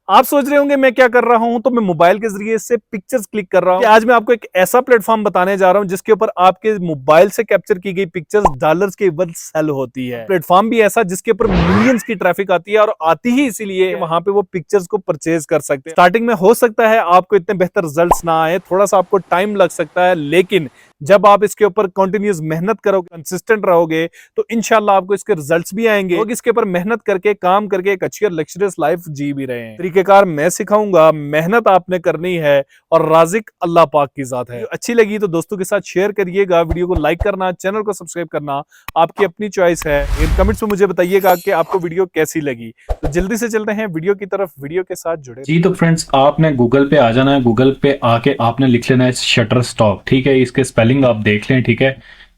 आप सोच रहे होंगे मैं क्या कर रहा हूं, तो मैं मोबाइल के जरिए से पिक्चर्स क्लिक कर रहा हूं। आज मैं आपको एक ऐसा प्लेटफॉर्म बताने जा रहा हूं जिसके ऊपर आपके मोबाइल से कैप्चर की गई पिक्चर्स डॉलर्स के इवल सेल होती है। प्लेटफॉर्म भी ऐसा जिसके ऊपर मिलियंस की ट्रैफिक आती है और आती ही इसीलिए वहां पे वो पिक्चर्स को परचेज कर सकते हैं। स्टार्टिंग में हो सकता है आपको इतने बेहतर रिजल्ट्स ना आए, थोड़ा सा आपको टाइम लग सकता है, लेकिन जब आप इसके ऊपर कंटिन्यूस मेहनत करोगे, कंसिस्टेंट रहोगे, तो इंशाल्लाह आपको इसके रिजल्ट्स भी आएंगे। लोग इसके ऊपर मेहनत करके काम करके एक अच्छी और लग्जरियस लाइफ जी भी रहे हैं। तरीकेकार मैं सिखाऊंगा, मेहनत आपने करनी है और राजिक अल्लाह पाक की जात है। अच्छी लगी तो दोस्तों के साथ शेयर करिएगा, वीडियो को लाइक करना, चैनल को सब्सक्राइब करना आपकी अपनी चॉइस है। इन कमेंट्स में मुझे बताइएगा कि आपको वीडियो कैसी लगी। तो जल्दी से चलते हैं वीडियो की तरफ, वीडियो के साथ जुड़े जी। तो फ्रेंड्स, आपने गूगल पे आ जाना है। गूगल पे आके आपने लिख लेना है शटर स्टॉक। ठीक है, इसके स्पेलिंग आप देख लें। ठीक है,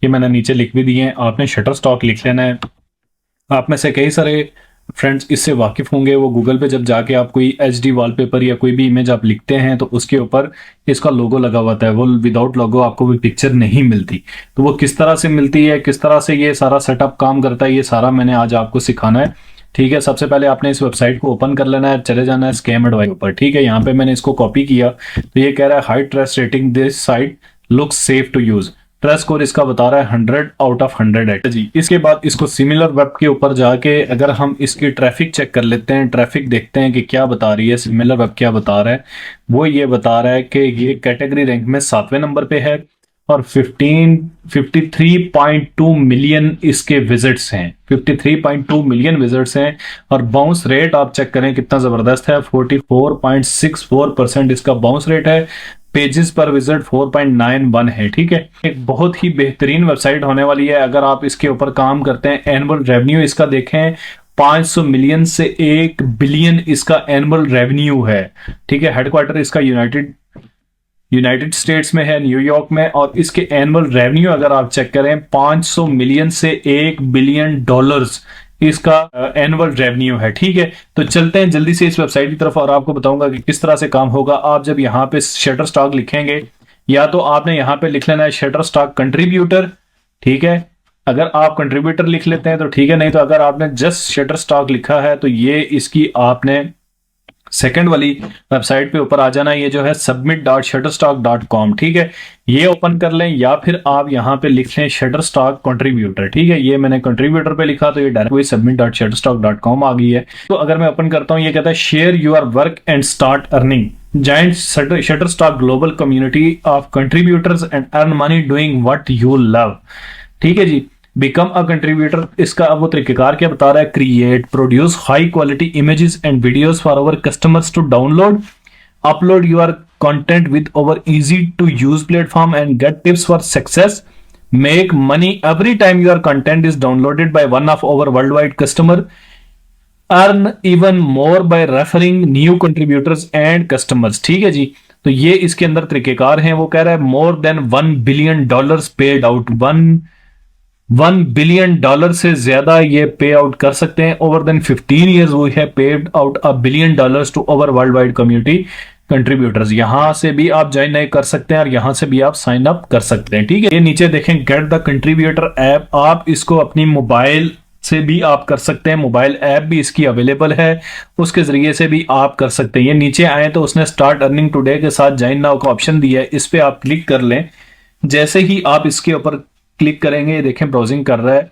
ये मैंने नीचे लिख भी दिए हैं। आपने शटर स्टॉक लिख लेना है। आप में से कई सारे फ्रेंड्स इससे वाकिफ होंगे। वो गूगल पे जब जाके आप कोई HD वॉलपेपर या कोई भी इमेज आप लिखते हैं तो उसके ऊपर इसका लोगो लगा हुआ है। वो विदाउट लोगो आपको कोई पिक्चर नहीं मिलती। तो वो किस तरह से मिलती है, किस तरह से ये सारा सेटअप काम करता है, ये सारा मैंने आज आपको सिखाना है। ठीक है, सबसे पहले आपने इस वेबसाइट को ओपन कर लेना है, चले जाना है स्कैम एडवाइस ऊपर। ठीक है, यहाँ पे मैंने इसको कॉपी किया। तो ये कह रहा है high trust rating, this site looks safe to use. Trust score इसका बता रहा है 100 आउट ऑफ 100 है जी। इसके बाद इसको सिमिलर वेब के ऊपर जाके अगर हम इसकी ट्रैफिक चेक कर लेते हैं, ट्रैफिक देखते हैं कि क्या बता रही है, सिमिलर वेब क्या बता रहा है। वो ये बता रहा है कि ये कैटेगरी रैंक में 7वें नंबर पे है और 53.2 मिलियन इसके विजिट्स हैं। 53.2 मिलियन विजिट्स हैं और बाउंस रेट आप चेक करें कितना जबरदस्त है। 44.64% इसका बाउंस रेट है। पेजेस पर विजिट 4.91 है। ठीक है, एक बहुत ही बेहतरीन वेबसाइट होने वाली है अगर आप इसके ऊपर काम करते हैं। एनुअल रेवेन्यू इसका देखें 500 मिलियन से 1 बिलियन इसका एनुअल रेवेन्यू है। ठीक है, हेडक्वार्टर इसका यूनाइटेड स्टेट्स में है, न्यूयॉर्क में। और इसके एनुअल रेवेन्यू अगर आप चेक करें 500 मिलियन से 1 बिलियन डॉलर्स इसका एनुअल रेवेन्यू है। ठीक है, तो चलते हैं जल्दी से इस वेबसाइट की तरफ और आपको बताऊंगा कि किस तरह से काम होगा। आप जब यहाँ पे शटर स्टॉक लिखेंगे, या तो आपने यहाँ पे लिख लेना है शटर स्टॉक कंट्रीब्यूटर। ठीक है, अगर आप कंट्रीब्यूटर लिख लेते हैं तो ठीक है, नहीं तो अगर आपने जस्ट शटर स्टॉक लिखा है तो ये इसकी आपने सेकंड वाली वेबसाइट पे ऊपर आ जाना। ये जो है submit.shutterstock.com। ठीक है, ये ओपन कर लें या फिर आप यहाँ पे लिख लें शटरस्टॉक कंट्रीब्यूटर। ठीक है, ये मैंने कंट्रीब्यूटर पे लिखा तो ये डायरेक्ट वही submit.shutterstock.com आ गई है। तो अगर मैं ओपन करता हूँ, ये कहता है share your work and start earning join Shutterstock global community of contributors and earn money doing what you love. ठीक है जी, बिकम अ कंट्रीब्यूटर। इसका अब वो तरीकेकार क्या बता रहा है। Create produce high quality images and videos for our customers to download upload your content with over easy to use platform and get tips for success. Make money every time your content is downloaded by one of our world wide customer. Earn even more by referring new contributors and customers. ठीक है जी, तो ये इसके अंदर तरीकेकार हैं। वो कह रहा है more than $1 billion paid out. 1 billion dollar से ज्यादा ये पे आउट कर सकते हैं। ओवर देन 15 ईयर्स वो है paid out $1 billion to over world wide community contributors. यहां से भी आप ज्वाइन नहीं कर सकते हैं और यहां से भी आप साइन अप कर सकते हैं। ठीक है, ये नीचे देखें गेट द कंट्रीब्यूटर ऐप। आप इसको अपनी मोबाइल से भी आप कर सकते हैं, मोबाइल ऐप भी इसकी अवेलेबल है, उसके जरिए से भी आप कर सकते हैं। ये नीचे आए तो उसने स्टार्ट अर्निंग टुडे के साथ ज्वाइन नाउ का ऑप्शन दिया है, इस पे आप क्लिक कर लें। जैसे ही आप इसके ऊपर क्लिक करेंगे, ये देखें ब्राउजिंग कर रहा है।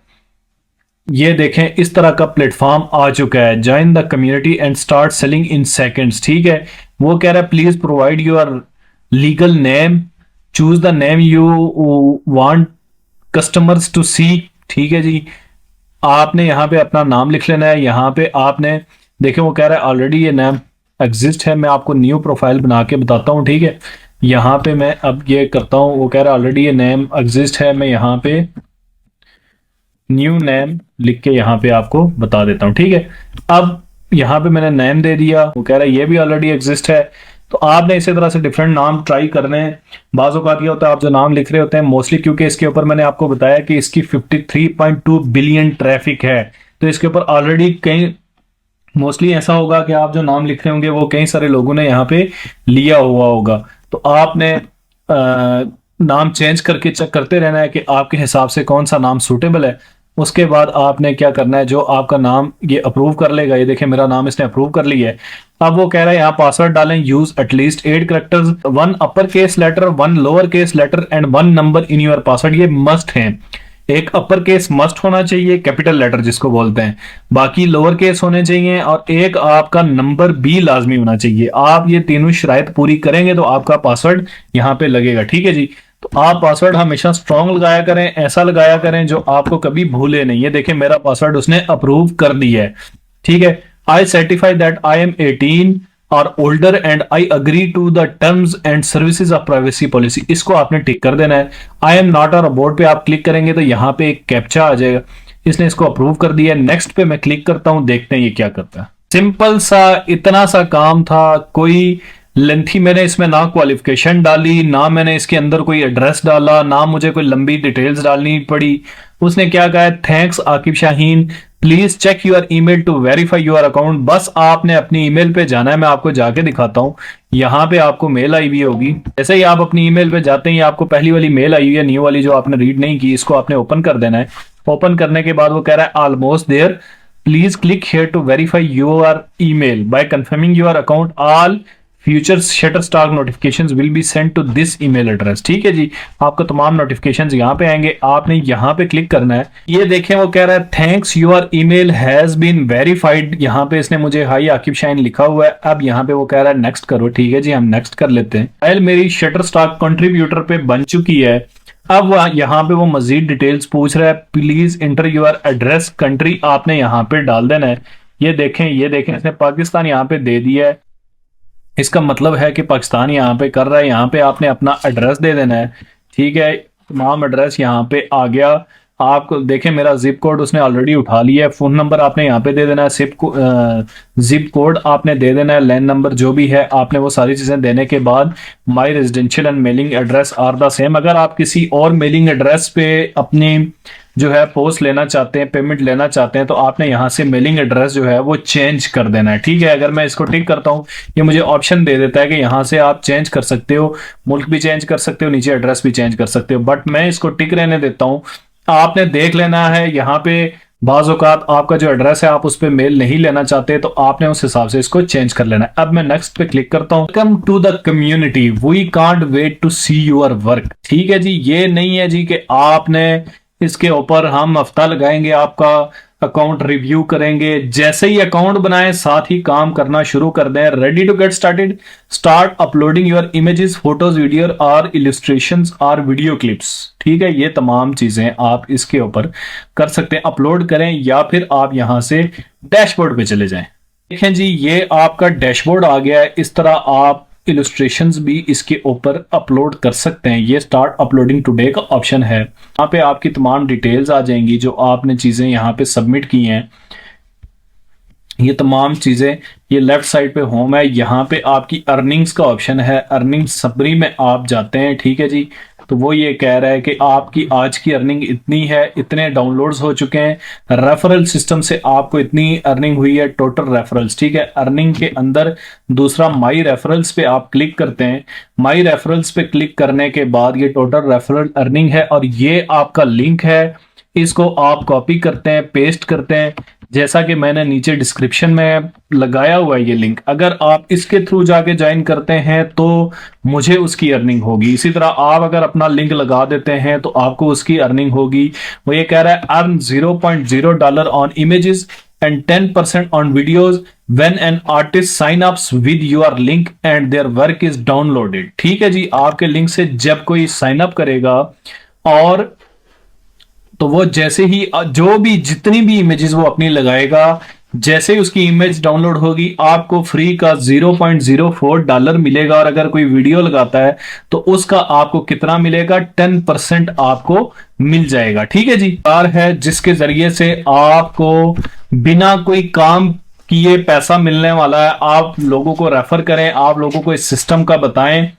ये देखें इस तरह का प्लेटफॉर्म आ चुका है। Join the community and start selling in seconds. ठीक है, वो कह रहा है please provide your legal name, choose the name you want customers to see. ठीक है जी, आपने यहाँ पे अपना नाम लिख लेना है। यहाँ पे आपने देखें वो कह रहा है ऑलरेडी ये नेम एग्जिस्ट है। मैं आपको न्यू प्रोफाइल बना के बताता हूँ। ठीक है, यहाँ पे मैं अब ये करता हूं। वो कह रहा है ऑलरेडी ये नेम एग्जिस्ट है। मैं यहाँ पे न्यू नेम लिख के यहाँ पे आपको बता देता हूं। ठीक है, अब यहाँ पे मैंने नेम दे दिया। वो कह रहा है ये भी ऑलरेडी एग्जिस्ट है। तो आपने इसी तरह से डिफरेंट नाम ट्राई करने हैं। बाज़ औक़ात ये होता है आप जो नाम लिख रहे होते हैं मोस्टली, क्योंकि इसके ऊपर मैंने आपको बताया कि इसकी 53.2 बिलियन ट्रैफिक है, तो इसके ऊपर ऑलरेडी कई मोस्टली ऐसा होगा कि आप जो नाम लिख रहे होंगे वो कई सारे लोगों ने यहाँ पे लिया हुआ होगा। तो आपने नाम चेंज करके चेक करते रहना है कि आपके हिसाब से कौन सा नाम सूटेबल है। उसके बाद आपने क्या करना है, जो आपका नाम ये अप्रूव कर लेगा, ये देखिए मेरा नाम इसने अप्रूव कर लिया है। अब वो कह रहा है यहाँ पासवर्ड डालें, use at least 8 characters, 1 upper case letter, 1 lower case letter and 1 number in your password. ये मस्ट है, एक अपर केस मस्ट होना चाहिए, कैपिटल लेटर जिसको बोलते हैं, बाकी लोअर केस होने चाहिए, और एक आपका नंबर भी लाजमी होना चाहिए। आप ये तीनों शराइत पूरी करेंगे तो आपका पासवर्ड यहाँ पे लगेगा। ठीक है जी, तो आप पासवर्ड हमेशा स्ट्रॉन्ग लगाया करें, ऐसा लगाया करें जो आपको कभी भूले नहीं। ये देखिए मेरा पासवर्ड उसने अप्रूव कर दिया है। ठीक है, I certify that I am 18 और older and I agree to the terms and services of privacy policy, इसको आपने टिक कर देना है। आई एम नॉट, और अबाउट पे आप क्लिक करेंगे तो यहाँ पे एक कैप्चा आ जाएगा, इसने इसको अप्रूव कर दिया है। नेक्स्ट पे मैं क्लिक करता हूं, देखते हैं ये क्या करता है। सिंपल सा इतना सा काम था, कोई लेंथी मैंने इसमें ना क्वालिफिकेशन डाली, ना मैंने इसके अंदर कोई एड्रेस डाला, ना मुझे कोई लंबी डिटेल्स डालनी पड़ी। उसने क्या कहा है, thanks Aqib Shaheen, please check your email to verify your account. बस आपने अपनी ईमेल पे जाना है, मैं आपको जाके दिखाता हूं। यहाँ पे आपको मेल आई हुई होगी, जैसे ही आप अपनी ईमेल पे जाते हैं आपको पहली वाली मेल आई हुई है, न्यू वाली जो आपने रीड नहीं की, इसको आपने ओपन कर देना है। ओपन करने के बाद वो कह रहा है almost there, please click here to verify your email by confirming your account, all future Shutterstock notifications will be send to this email address. ठीक है जी, आपको तमाम नोटिफिकेशंस यहाँ पे आएंगे, आपने यहाँ पे क्लिक करना है। ये देखें वो कह रहा है thanks your email has been verified, यहाँ पे इसने मुझे हाई आकिब शाहीन लिखा हुआ है। अब यहाँ पे वो कह रहा है नेक्स्ट करो। ठीक है जी, हम नेक्स्ट कर लेते हैं। फाइल मेरी शटरस्टार कंट्रीब्यूटर पे बन चुकी है। अब यहाँ पे वो मजीद डिटेल्स पूछ रहा है, please inter your address country, आपने यहाँ पे डाल देना है। ये देखें इसने पाकिस्तान यहाँ पे दे दिया है, इसका मतलब है कि पाकिस्तान यहाँ पे कर रहा है। यहाँ पे आपने अपना एड्रेस दे देना है। ठीक है, तमाम एड्रेस यहाँ पे आ गया। आपको देखें मेरा जिप कोड उसने ऑलरेडी उठा लिया है। फोन नंबर आपने यहाँ पे दे देना है, जिप कोड आपने दे देना है, लैंड नंबर जो भी है आपने वो सारी चीजें देने के बाद my residential and mailing address are the same. अगर आप किसी और मेलिंग एड्रेस पे अपनी जो है पोस्ट लेना चाहते हैं, पेमेंट लेना चाहते हैं, तो आपने यहाँ से मेलिंग एड्रेस जो है वो चेंज कर देना है। ठीक है, अगर मैं इसको टिक करता हूँ ये मुझे ऑप्शन दे देता है कि यहाँ से आप चेंज कर सकते हो, मुल्क भी चेंज कर सकते हो, नीचे एड्रेस भी चेंज कर सकते हो, बट मैं इसको टिक रहने देता हूँ। आपने देख लेना है यहाँ पे बाज़ औक़ात आपका जो एड्रेस है आप उस पर मेल नहीं लेना चाहते, तो आपने उस हिसाब से इसको चेंज कर लेना है। अब मैं नेक्स्ट पे क्लिक करता हूँ। Welcome to the community, we can't wait to see your work. ठीक है जी, ये नहीं है जी कि आपने इसके ऊपर हम हफ्ता लगाएंगे, आपका अकाउंट रिव्यू करेंगे। जैसे ही अकाउंट बनाएं साथ ही काम करना शुरू कर दें। Ready to get started, start uploading your images, photos, video और इलस्ट्रेशंस और वीडियो क्लिप्स। ठीक है, ये तमाम चीजें आप इसके ऊपर कर सकते हैं, अपलोड करें, या फिर आप यहां से डैशबोर्ड पे चले जाएं। देखें जी, ये आपका डैशबोर्ड आ गया है। इस तरह आप इलस्ट्रेशंस भी इसके ऊपर अपलोड कर सकते हैं। ये स्टार्ट अपलोडिंग टुडे का ऑप्शन है, यहाँ पे आपकी तमाम डिटेल्स आ जाएंगी जो आपने चीजें यहाँ पे सबमिट की हैं। ये तमाम चीजें, ये लेफ्ट साइड पे होम है, यहाँ पे आपकी अर्निंग्स का ऑप्शन है, अर्निंग समरी में आप जाते हैं। ठीक है जी, तो वो ये कह रहा है कि आपकी आज की अर्निंग इतनी है, इतने डाउनलोड्स हो चुके हैं, रेफरल सिस्टम से आपको इतनी अर्निंग हुई है, टोटल रेफरल्स। ठीक है, अर्निंग के अंदर दूसरा माई रेफरल्स पे आप क्लिक करते हैं। माई रेफरल्स पे क्लिक करने के बाद ये टोटल रेफरल अर्निंग है, और ये आपका लिंक है, इसको आप कॉपी करते हैं, पेस्ट करते हैं, जैसा कि मैंने नीचे डिस्क्रिप्शन में लगाया हुआ है ये लिंक। अगर आप इसके थ्रू जाके ज्वाइन करते हैं तो मुझे उसकी अर्निंग होगी। इसी तरह आप अगर अपना लिंक लगा देते हैं तो आपको उसकी अर्निंग होगी। वो ये कह रहा है earn $0.0 on images and 10% on videos when an artist sign ups with your link and their work is downloaded। ठीक है जी, आपके लिंक से जब कोई साइन अप करेगा और तो वो जैसे ही जो भी जितनी भी इमेजेस वो अपनी लगाएगा, जैसे ही उसकी इमेज डाउनलोड होगी आपको फ्री का $0.04 मिलेगा। और अगर कोई वीडियो लगाता है तो उसका आपको कितना मिलेगा, 10% आपको मिल जाएगा। ठीक है जी, कार है जिसके जरिए से आपको बिना कोई काम किए पैसा मिलने वाला है। आप लोगों को रेफर करें, आप लोगों को इस सिस्टम का बताएं।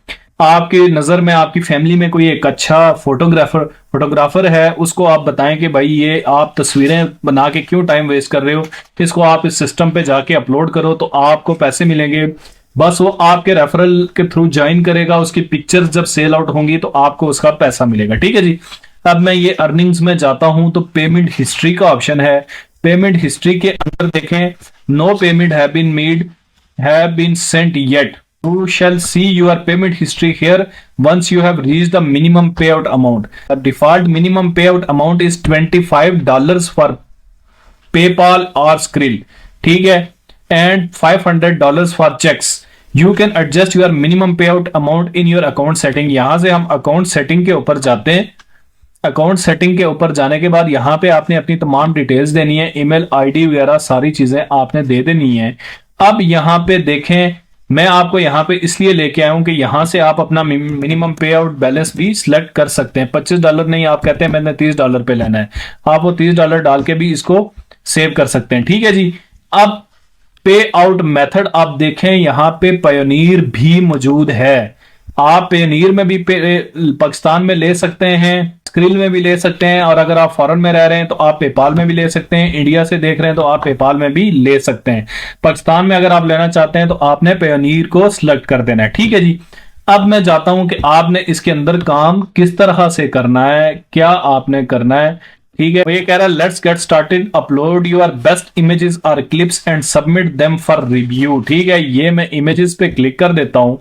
आपके नजर में आपकी फैमिली में कोई एक अच्छा फोटोग्राफर है, उसको आप बताएं कि भाई ये आप तस्वीरें बना के क्यों टाइम वेस्ट कर रहे हो, इसको आप इस सिस्टम पे जाके अपलोड करो तो आपको पैसे मिलेंगे। बस वो आपके रेफरल के थ्रू ज्वाइन करेगा, उसकी पिक्चर्स जब सेल आउट होंगी तो आपको उसका पैसा मिलेगा। ठीक है जी, अब मैं ये अर्निंग्स में जाता हूं तो पेमेंट हिस्ट्री का ऑप्शन है। पेमेंट हिस्ट्री के अंदर देखें, no payment have been made, have been sent yet, you shall see your payment history here once you have reached the minimum payout amount. The default minimum payout amount is $25 for PayPal or Skrill, ठीक है, and $500 for checks. You can adjust your minimum payout amount in your account setting. यहां से हम account setting के ऊपर जाते हैं। Account setting के ऊपर जाने के बाद यहाँ पे आपने अपनी तमाम डिटेल्स देनी है, ईमेल आईडी वगैरह सारी चीजें आपने दे देनी है। अब यहाँ पे देखें, मैं आपको यहाँ पे इसलिए लेके आया हूं कि यहाँ से आप अपना मिनिमम पे आउट बैलेंस भी सिलेक्ट कर सकते हैं। $25 नहीं, आप कहते हैं मैंने $30 पे लेना है, आप वो $30 डाल के भी इसको सेव कर सकते हैं, ठीक है जी। अब पे आउट मेथड आप देखें, यहाँ पे पायोनियर भी मौजूद है। आप पायोनियर में भी पाकिस्तान में ले सकते हैं, स्क्रिल में भी ले सकते हैं, और अगर आप फॉरेन में रह रहे हैं तो आप पेपाल में भी ले सकते हैं, इंडिया से देख रहे हैं तो आप पेपाल में भी ले सकते हैं। पाकिस्तान में अगर आप लेना चाहते हैं तो आपने पायोनियर को सिलेक्ट कर देना है, ठीक है जी। अब मैं चाहता हूं कि आपने इसके अंदर काम किस तरह से करना है, क्या आपने करना है, ठीक है। ये कह रहा है let's get started, upload your best images और clips and submit them for review, ठीक है। ये मैं इमेजेस पे क्लिक कर देता हूं,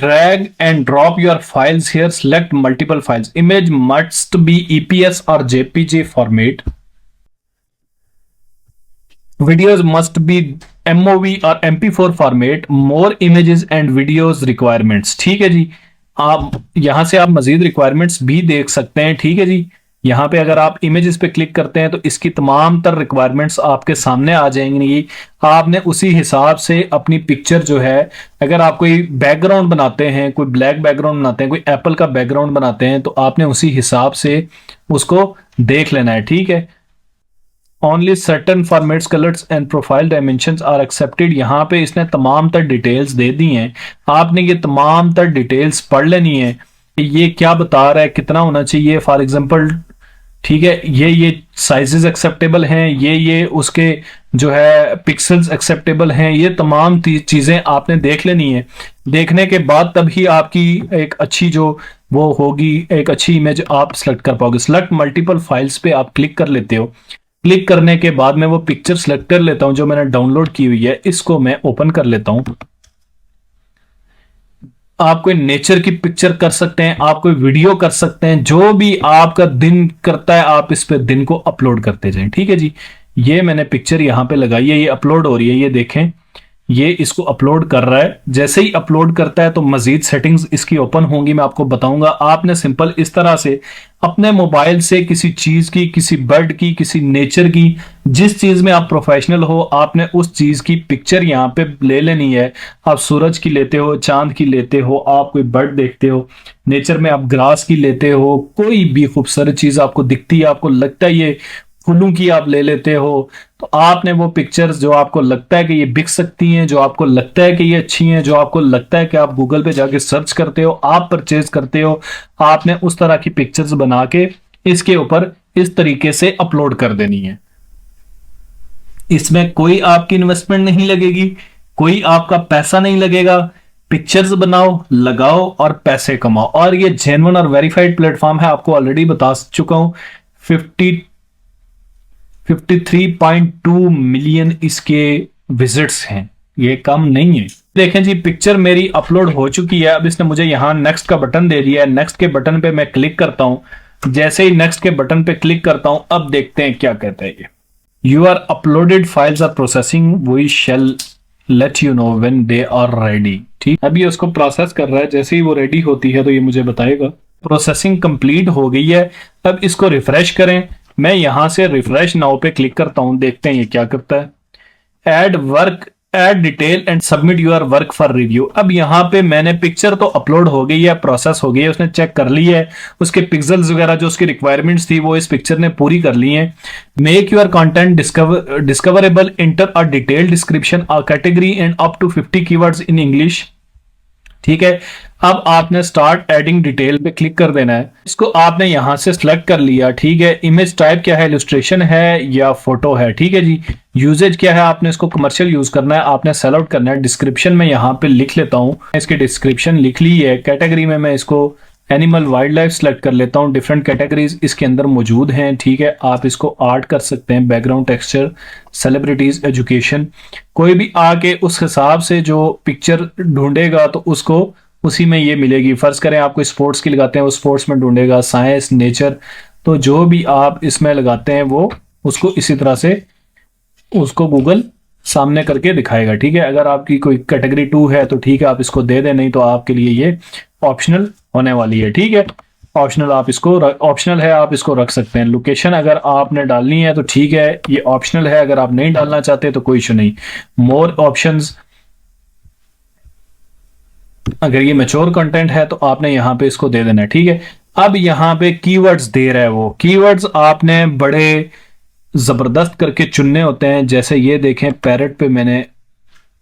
drag and drop your files here, select multiple files, image must be EPS or JPG format, videos must be MOV or MP4 format, more images and videos requirements, ठीक है जी। आप यहां से आप मजीद रिक्वायरमेंट्स भी देख सकते हैं, ठीक है जी। यहाँ पे अगर आप इमेजेस पे क्लिक करते हैं तो इसकी तमाम तर रिक्वायरमेंट्स आपके सामने आ जाएंगी। आपने उसी हिसाब से अपनी पिक्चर जो है, अगर आप कोई बैकग्राउंड बनाते हैं, कोई ब्लैक बैकग्राउंड बनाते हैं, कोई एप्पल का बैकग्राउंड बनाते हैं, तो आपने उसी हिसाब से उसको देख लेना है, ठीक है। Only certain formats, colours and profile dimensions are accepted. यहाँ पे इसने तमाम तर डिटेल्स दे दी हैं, आपने ये तमाम तर डिटेल्स पढ़ लेनी है कि ये क्या बता रहा है, कितना होना चाहिए। फॉर एग्जाम्पल, ठीक है, ये साइजेस एक्सेप्टेबल हैं, ये उसके जो है पिक्सल्स एक्सेप्टेबल हैं, ये तमाम चीजें आपने देख लेनी है। देखने के बाद तभी आपकी एक अच्छी जो वो होगी, एक अच्छी इमेज आप सेलेक्ट कर पाओगे। सेलेक्ट मल्टीपल फाइल्स पे आप क्लिक कर लेते हो। क्लिक करने के बाद मैं वो पिक्चर सेलेक्ट कर लेता हूं जो मैंने डाउनलोड की हुई है, इसको मैं ओपन कर लेता हूं। आप कोई नेचर की पिक्चर कर सकते हैं, आप कोई वीडियो कर सकते हैं, जो भी आपका दिन करता है आप इस पे दिन को अपलोड करते जाएं, ठीक है जी। ये मैंने पिक्चर यहां पे लगाई है, ये अपलोड हो रही है, ये देखें, ये इसको अपलोड कर रहा है। जैसे ही अपलोड करता है तो मजीद सेटिंग्स इसकी ओपन होंगी, मैं आपको बताऊंगा। आपने सिंपल इस तरह से अपने मोबाइल से किसी चीज की, किसी बर्ड की, किसी नेचर की, जिस चीज में आप प्रोफेशनल हो, आपने उस चीज की पिक्चर यहाँ पे ले लेनी है। आप सूरज की लेते हो, चांद की लेते हो, आप कोई बर्ड देखते हो, नेचर में आप ग्रास की लेते हो, कोई भी खूबसूरत चीज आपको दिखती है, आपको लगता है ये फूलों की, आप ले लेते हो, तो आपने वो पिक्चर्स जो आपको लगता है कि ये बिक सकती हैं, जो आपको लगता है कि ये अच्छी हैं, जो आपको लगता है कि आप गूगल पे जाके सर्च करते हो, आप परचेज करते हो, आपने उस तरह की पिक्चर्स बना के इसके ऊपर इस तरीके से अपलोड कर देनी है। इसमें कोई आपकी इन्वेस्टमेंट नहीं लगेगी, कोई आपका पैसा नहीं लगेगा। पिक्चर्स बनाओ, लगाओ और पैसे कमाओ। और ये जेन्युइन और वेरीफाइड प्लेटफॉर्म है, आपको ऑलरेडी बता चुका हूं। 53.2 मिलियन इसके विजिट्स हैं, ये कम नहीं है। देखें जी, पिक्चर मेरी अपलोड हो चुकी है। अब इसने मुझे यहां नेक्स्ट का बटन दे दिया है। नेक्स्ट के बटन पे मैं क्लिक करता हूं। जैसे ही नेक्स्ट के बटन पे क्लिक करता हूं, अब देखते हैं क्या कहता है ये। Your uploaded files are processing, we shall let you know when they are ready। ठीक, अभी उसको प्रोसेस कर रहा है, जैसे ही वो रेडी होती है तो ये मुझे बताएगा। प्रोसेसिंग कंप्लीट हो गई है। अब इसको रिफ्रेश करें। मैं यहां से रिफ्रेश नाउ पे क्लिक करता हूं, देखते हैं ये क्या करता है। Add work, add detail and submit your work for review. अब यहाँ पे मैंने पिक्चर तो अपलोड हो गई है, प्रोसेस हो गई है, उसने चेक कर ली है, उसके पिक्सल्स वगैरह जो उसकी रिक्वायरमेंट्स थी वो इस पिक्चर ने पूरी कर ली है। Make your content discoverable, enter a detail description, a category and up to 50 keywords in English. ठीक है, अब आपने स्टार्ट एडिंग डिटेल पे क्लिक कर देना है। इसको आपने यहां से सिलेक्ट कर लिया। ठीक है, इमेज टाइप क्या है, इलस्ट्रेशन है या फोटो है। ठीक है जी, यूजेज क्या है, आपने इसको कमर्शियल यूज करना है, आपने सेल आउट करना है। डिस्क्रिप्शन में यहाँ पे लिख लेता हूँ, इसकी डिस्क्रिप्शन लिख ली है। कैटेगरी में मैं इसको एनिमल वाइल्ड लाइफ सेलेक्ट कर लेता हूँ। डिफरेंट कैटेगरीज इसके अंदर मौजूद हैं, ठीक है। आप इसको आर्ट कर सकते हैं, बैकग्राउंड टेक्सचर, सेलिब्रिटीज, एजुकेशन। कोई भी आके उस हिसाब से जो पिक्चर ढूंढेगा तो उसको उसी में ये मिलेगी। फर्ज करें आप कोई स्पोर्ट्स की लगाते हैं, वो स्पोर्ट्स में ढूंढेगा, साइंस, नेचर, तो जो भी आप इसमें लगाते हैं वो उसको इसी तरह से उसको गूगल सामने करके दिखाएगा, ठीक है। अगर आपकी कोई कैटेगरी 2 है तो ठीक है, आप इसको दे दें, नहीं तो आपके लिए ये ऑप्शनल होने वाली है, ठीक है। ऑप्शनल आप इसको ऑप्शनल है, आप इसको रख सकते हैं। लोकेशन अगर आपने डालनी है तो ठीक है, ये ऑप्शनल है। अगर आप नहीं डालना चाहते तो कोई इशू नहीं। मोर ऑप्शंस, अगर ये मैच्योर कंटेंट है तो आपने यहाँ पे इसको दे देना है, ठीक है। अब यहाँ पे कीवर्ड्स दे रहा है, वो कीवर्ड्स आपने बड़े जबरदस्त करके चुनने होते हैं। जैसे ये देखें, पैरेट पे मैंने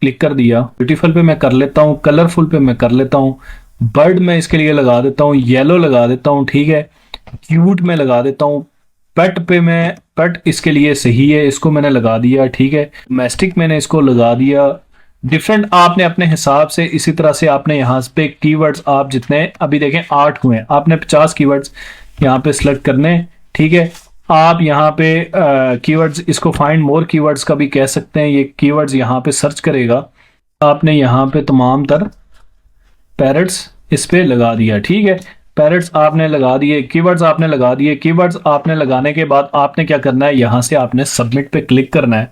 क्लिक कर दिया, ब्यूटीफुल पे मैं कर लेता हूँ, कलरफुल पे मैं कर लेता हूँ, बर्ड में इसके लिए लगा देता हूँ, येलो लगा देता हूँ, ठीक है। क्यूट में लगा देता हूँ, पेट पे मैं, पेट इसके लिए सही है, इसको मैंने लगा दिया, ठीक है। डोमेस्टिक मैंने इसको लगा दिया। डिफरेंट आपने अपने हिसाब से इसी तरह से आपने यहाँ पे कीवर्ड्स आप जितने अभी देखें 8 हुए हैं, आपने 50 कीवर्ड्स यहाँ पे सिलेक्ट करने, ठीक है। आप यहाँ पे कीवर्ड्स, इसको फाइंड मोर कीवर्ड्स का भी कह सकते हैं। ये कीवर्ड्स यहाँ पे सर्च करेगा, आपने यहाँ पे तमाम तर पैरेट्स इस पे लगा दिया, ठीक है। पैरेट्स आपने लगा दिए, कीवर्ड्स आपने लगा दिए। कीवर्ड्स आपने लगाने के बाद आपने क्या करना है, यहाँ से आपने सबमिट पे क्लिक करना है।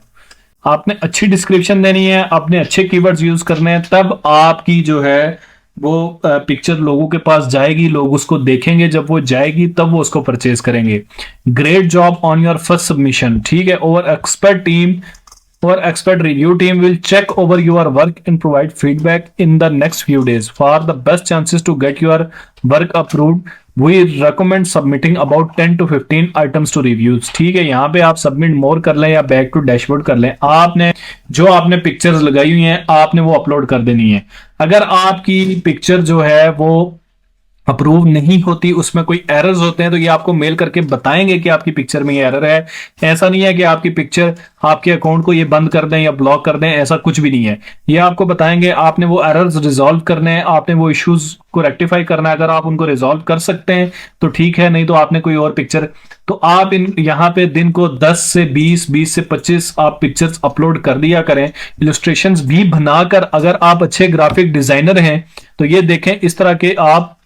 आपने अच्छी डिस्क्रिप्शन देनी है, आपने अच्छे कीवर्ड्स यूज करने हैं, तब आपकी जो है वो पिक्चर लोगों के पास जाएगी, लोग उसको देखेंगे, जब वो जाएगी तब वो उसको परचेज करेंगे। Great job on your first submission, ठीक है। Our expert review team will check over your work and provide feedback in the next few days. For the best chances to get your work approved, we recommend submitting about 10 to 15 items to reviews. ठीक है, यहाँ पे आप submit more कर लें या back to dashboard कर लें। आपने जो आपने पिक्चर्स लगाई हुई हैं आपने वो अपलोड कर देनी है। अगर आपकी पिक्चर जो है वो अप्रूव नहीं होती, उसमें कोई एरर्स होते हैं, तो ये आपको मेल करके बताएंगे कि आपकी पिक्चर में ये एरर है। ऐसा नहीं है कि आपकी पिक्चर आपके अकाउंट को ये बंद कर दें या ब्लॉक कर दें, ऐसा कुछ भी नहीं है। ये आपको बताएंगे, आपने वो एरर्स रिजॉल्व करने हैं, आपने वो इश्यूज को रेक्टिफाई करना है। अगर आप उनको रिजॉल्व कर सकते हैं तो ठीक है, नहीं तो आपने कोई और पिक्चर, तो आप इन यहाँ पे दिन को 10 से 20 से 25 आप पिक्चर्स अपलोड कर दिया करें, इलस्ट्रेशंस भी बनाकर। अगर आप अच्छे ग्राफिक डिजाइनर हैं तो ये देखें, इस तरह के आप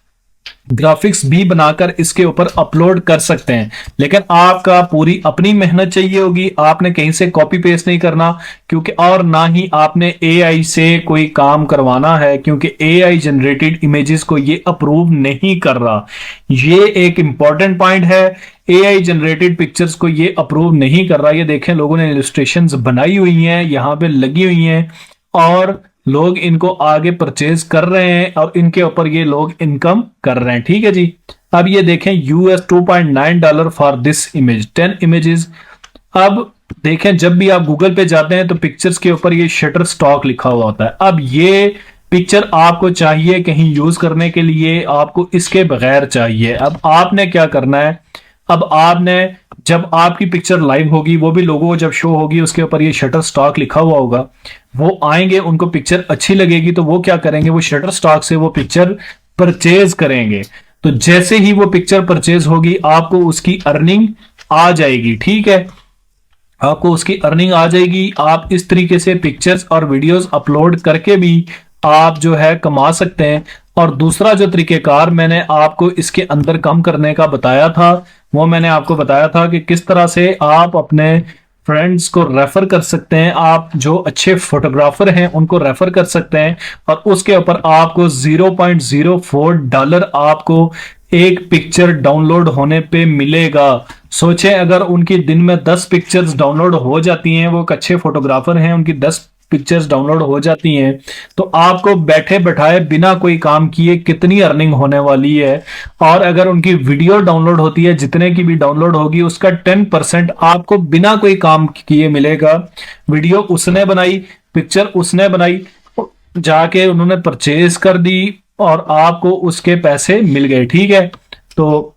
ग्राफिक्स भी बनाकर इसके ऊपर अपलोड कर सकते हैं। लेकिन आपका पूरी अपनी मेहनत चाहिए होगी, आपने कहीं से कॉपी पेस्ट नहीं करना, क्योंकि और ना ही आपने एआई से कोई काम करवाना है, क्योंकि एआई जनरेटेड इमेजेस को ये अप्रूव नहीं कर रहा। ये एक इंपॉर्टेंट पॉइंट है, एआई जनरेटेड पिक्चर्स को ये अप्रूव नहीं कर रहा। ये देखें, लोगों ने इलस्ट्रेशंस बनाई हुई हैं, यहां पे लगी हुई हैं, और लोग इनको आगे परचेज कर रहे हैं और इनके ऊपर ये लोग इनकम कर रहे हैं, ठीक है जी। अब ये देखें, $2.9 फॉर दिस इमेज, 10 इमेजेस। अब देखें, जब भी आप गूगल पे जाते हैं तो पिक्चर्स के ऊपर ये शटर स्टॉक लिखा हुआ होता है। अब ये पिक्चर आपको चाहिए कहीं यूज करने के लिए, आपको इसके बगैर चाहिए। अब आपने क्या करना है, अब आपने जब आपकी पिक्चर लाइव होगी, वो भी लोगों को जब शो होगी, उसके ऊपर ये शटर स्टॉक लिखा हुआ होगा, वो आएंगे, उनको पिक्चर अच्छी लगेगी तो वो क्या करेंगे, वो शटर स्टॉक से वो पिक्चर परचेज करेंगे। तो जैसे ही वो पिक्चर परचेज होगी आपको उसकी अर्निंग आ जाएगी, ठीक है, आपको उसकी अर्निंग आ जाएगी। आप इस तरीके से पिक्चर्स और वीडियोस अपलोड करके भी आप जो है कमा सकते हैं। और दूसरा जो तरीकेकार मैंने आपको इसके अंदर कम करने का बताया था, वो मैंने आपको बताया था कि किस तरह से आप अपने फ्रेंड्स को रेफर कर सकते हैं, आप जो अच्छे फोटोग्राफर हैं उनको रेफर कर सकते हैं, और उसके ऊपर आपको $0.04 आपको एक पिक्चर डाउनलोड होने पे मिलेगा। सोचें, अगर उनकी दिन में 10 पिक्चर्स डाउनलोड हो जाती हैं, वो एक अच्छे फोटोग्राफर हैं, उनकी 10 पिक्चर्स डाउनलोड हो जाती हैं, तो आपको बैठे बैठाए बिना कोई काम किए कितनी अर्निंग होने वाली है। और अगर उनकी वीडियो डाउनलोड होती है, जितने की भी डाउनलोड होगी उसका 10% आपको बिना कोई काम किए मिलेगा। वीडियो उसने बनाई, पिक्चर उसने बनाई, जाके उन्होंने परचेज कर दी और आपको उसके पैसे मिल गए, ठीक है। तो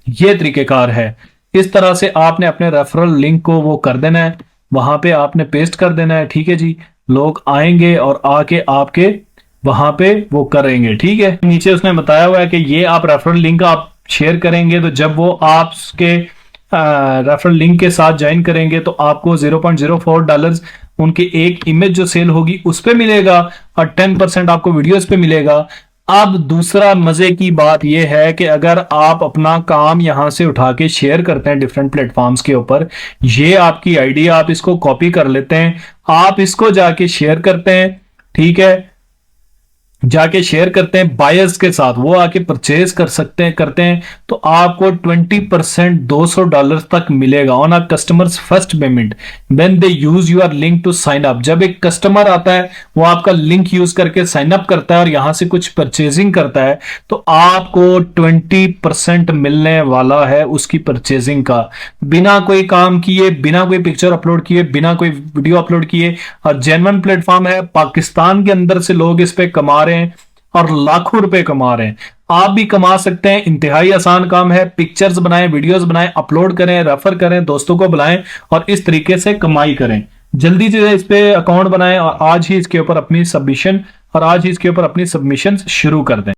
ये तरीकेकार है। इस तरह से आपने अपने रेफरल लिंक को वो कर देना है, वहां पे आपने पेस्ट कर देना है, ठीक है जी। लोग आएंगे और आके आपके वहां पे वो करेंगे। ठीक है, नीचे उसने बताया हुआ है कि ये आप रेफरल लिंक आप शेयर करेंगे तो जब वो आपके रेफरल लिंक के साथ ज्वाइन करेंगे तो आपको $0.04 उनकी एक इमेज जो सेल होगी उस पे मिलेगा और 10% आपको वीडियोस पे मिलेगा। अब दूसरा मजे की बात यह है कि अगर आप अपना काम यहां से उठा के शेयर करते हैं डिफरेंट प्लेटफॉर्म्स के ऊपर, ये आपकी आईडी, आप इसको कॉपी कर लेते हैं, आप इसको जाके शेयर करते हैं, ठीक है, जाके शेयर करते हैं बायर्स के साथ, वो आके परचेज कर सकते हैं, करते हैं, तो आपको 20% $200 तक मिलेगा on a customer's first payment when they use your link to sign up. जब एक कस्टमर आता है वो आपका लिंक यूज करके साइन अप करता है और यहां से कुछ परचेजिंग करता है तो आपको 20% मिलने वाला है उसकी परचेजिंग का, बिना कोई काम किए, बिना कोई पिक्चर अपलोड किए, बिना कोई वीडियो अपलोड किए। और जेन्युइन प्लेटफॉर्म है, पाकिस्तान के अंदर से लोग इस पे कमा रहे हैं और लाखों रुपए कमा रहे हैं। आप भी कमा सकते हैं, इंतहाई आसान काम है। पिक्चर्स बनाएं, वीडियोस बनाएं, अपलोड करें, रेफर करें, दोस्तों को बुलाएं और इस तरीके से कमाई करें। जल्दी से इस पे अकाउंट बनाएं और आज ही इसके ऊपर अपनी सबमिशन शुरू कर दें।